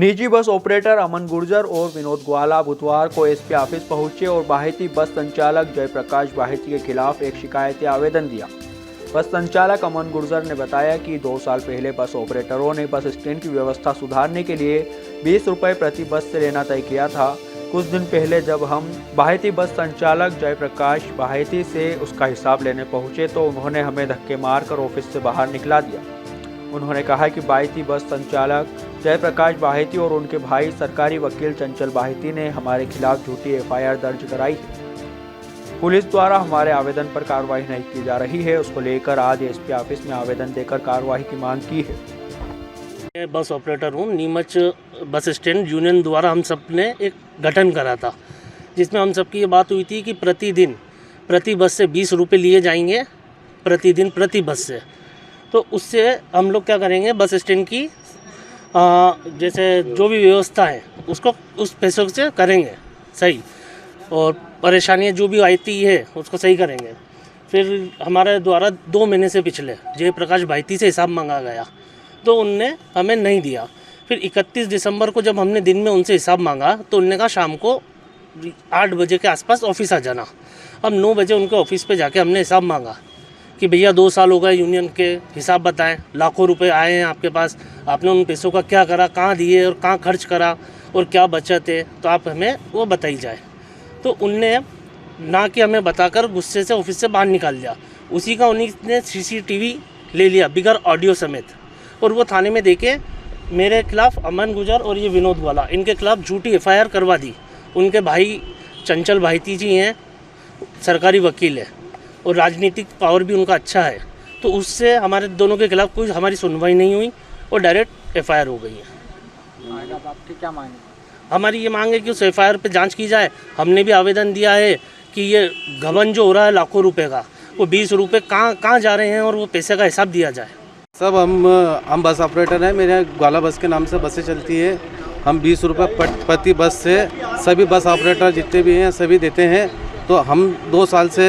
निजी bus operator अमन गुर्जर और विनोद ग्वाला बुधवार को एसपी ऑफिस पहुंचे और बाहेती बस संचालक जयप्रकाश बाहेती के खिलाफ एक शिकायती आवेदन दिया। बस संचालक अमन गुर्जर ने बताया कि 2 साल पहले बस ऑपरेटरों ने बस स्टैंड की व्यवस्था सुधारने के लिए 20 रुपये प्रति बस से लेना तय किया था। कुछ दिन पहले जब हम बाहेती बस संचालक जयप्रकाश बाहेती से उसका हिसाब लेने पहुंचे तो उन्होंने हमें धक्के मारकर ऑफिस से बाहर निकला दिया। उन्होंने कहा कि बाहेती बस संचालक जयप्रकाश बाहेती और उनके भाई सरकारी वकील चंचल बाहेती ने हमारे खिलाफ झूठी एफआईआर दर्ज कराई है। पुलिस द्वारा हमारे आवेदन पर कार्रवाई नहीं की जा रही है। उसको लेकर आज एसपी ऑफिस में आवेदन देकर कार्रवाई की मांग की है। मैं बस ऑपरेटर हूँ। नीमच बस स्टैंड यूनियन द्वारा हम सब ने एक गठन करा था, जिसमें हम सब की ये बात हुई थी कि प्रतिदिन प्रति बस से 20 रुपये लिए जाएंगे प्रतिदिन प्रति बस से। तो उससे हम लोग क्या करेंगे, बस स्टैंड की जैसे जो भी व्यवस्था है उसको उस पैसों से करेंगे सही, और परेशानियाँ जो भी आती है उसको सही करेंगे। फिर हमारे द्वारा 2 महीने से पिछले जयप्रकाश बाहेती से हिसाब मांगा गया तो उनने हमें नहीं दिया। फिर 31 दिसंबर को जब हमने दिन में उनसे हिसाब मांगा तो उनने कहा शाम को 8 बजे के आसपास ऑफिस आ जाना। हम 9 बजे उनके ऑफिस पे जाके हमने हिसाब मांगा कि भैया 2 साल हो गए यूनियन के, हिसाब बताएं, लाखों रुपए आए हैं आपके पास, आपने उन पैसों का क्या करा, कहाँ दिए और कहाँ खर्च करा और क्या बचत है, तो आप हमें वो बताई जाए। तो उनने ना कि हमें बताकर गुस्से से ऑफिस से बाहर निकाल दिया। उसी का उन्हीं ने सीसीटीवी ले लिया बिगर ऑडियो समेत, और वो थाने में देके मेरे खिलाफ अमन गुर्जर और ये विनोद ग्वाला इनके खिलाफ झूठी एफआईआर करवा दी। उनके भाई चंचल बाहेती जी हैं, सरकारी वकील है और राजनीतिक पावर भी उनका अच्छा है। तो उससे हमारे दोनों के खिलाफ कोई हमारी सुनवाई नहीं हुई और डायरेक्ट एफआईआर हो गई है। आपकी क्या मांग है? हमारी ये मांग है कि उस एफआईआर पे जांच की जाए। हमने भी आवेदन दिया है कि ये गबन जो हो रहा है लाखों रुपए का, वो 20 रुपये कहाँ जा रहे हैं और वो पैसे का हिसाब दिया जाए। सब हम बस ऑपरेटर हैं। मेरे ग्वाला बस के नाम से बसें चलती है। हम 20 रुपये प्रति बस से सभी बस ऑपरेटर जितने भी हैं सभी देते हैं। तो हम 2 साल से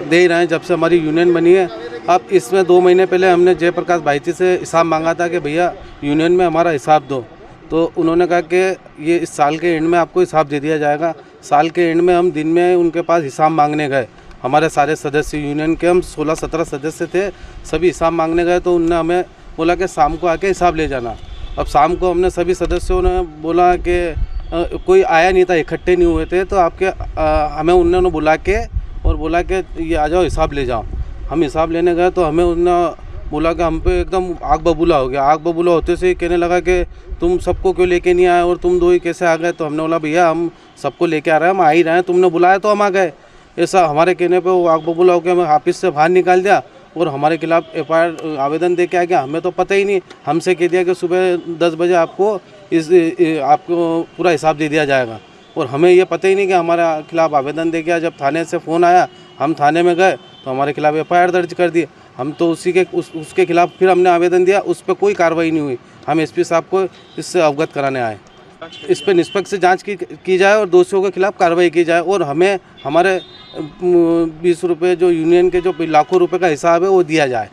दे ही रहे हैं जब से हमारी यूनियन बनी है। अब इसमें 2 महीने पहले हमने जयप्रकाश बाहेती से हिसाब मांगा था कि भैया यूनियन में हमारा हिसाब दो। तो उन्होंने कहा कि ये इस साल के एंड में आपको हिसाब दे दिया जाएगा। साल के एंड में हम दिन में उनके पास हिसाब मांगने गए। हमारे सारे सदस्य यूनियन के हम 16-17 सदस्य थे, सभी हिसाब मांगने गए। तो उनने हमें बोला कि शाम को आके हिसाब ले जाना। अब शाम को हमने सभी सदस्यों ने बोला कि कोई आया नहीं था, इकट्ठे नहीं हुए थे, तो हमें उन्होंने बुला के और बोला कि ये आ जाओ हिसाब ले जाओ। हम हिसाब लेने गए तो हमें उन्होंने बोला कि हम पे एकदम आग बबूला हो गया। आग बबूला होते से कहने लगा कि तुम सबको क्यों लेके नहीं आए और तुम 2 ही कैसे आ गए। तो हमने बोला भैया हम सबको लेके आ रहे हैं, हम आ ही रहे हैं, तुमने बुलाया तो हम आ गए। ऐसा हमारे कहने पे वो आग बबूला हो गया, हमें ऑफिस से बाहर निकाल दिया और हमारे खिलाफ एफआईआर आवेदन दे के आ गया। हमें तो पता ही नहीं, हमसे कह दिया कि सुबह 10 बजे आपको आपको पूरा हिसाब दे दिया जाएगा, और हमें ये पता ही नहीं कि हमारे खिलाफ आवेदन दे गया। जब थाने से फ़ोन आया हम थाने में गए तो हमारे खिलाफ एफआईआर दर्ज कर दी। हम तो उसके खिलाफ फिर हमने आवेदन दिया, उस पर कोई कार्रवाई नहीं हुई। हम एसपी साहब को इससे अवगत कराने आए। इस पर निष्पक्ष जांच की जाए और दोषियों के खिलाफ कार्रवाई की जाए, और हमें हमारे 20 रुपये जो यूनियन के जो लाखों रुपए का हिसाब है वो दिया जाए।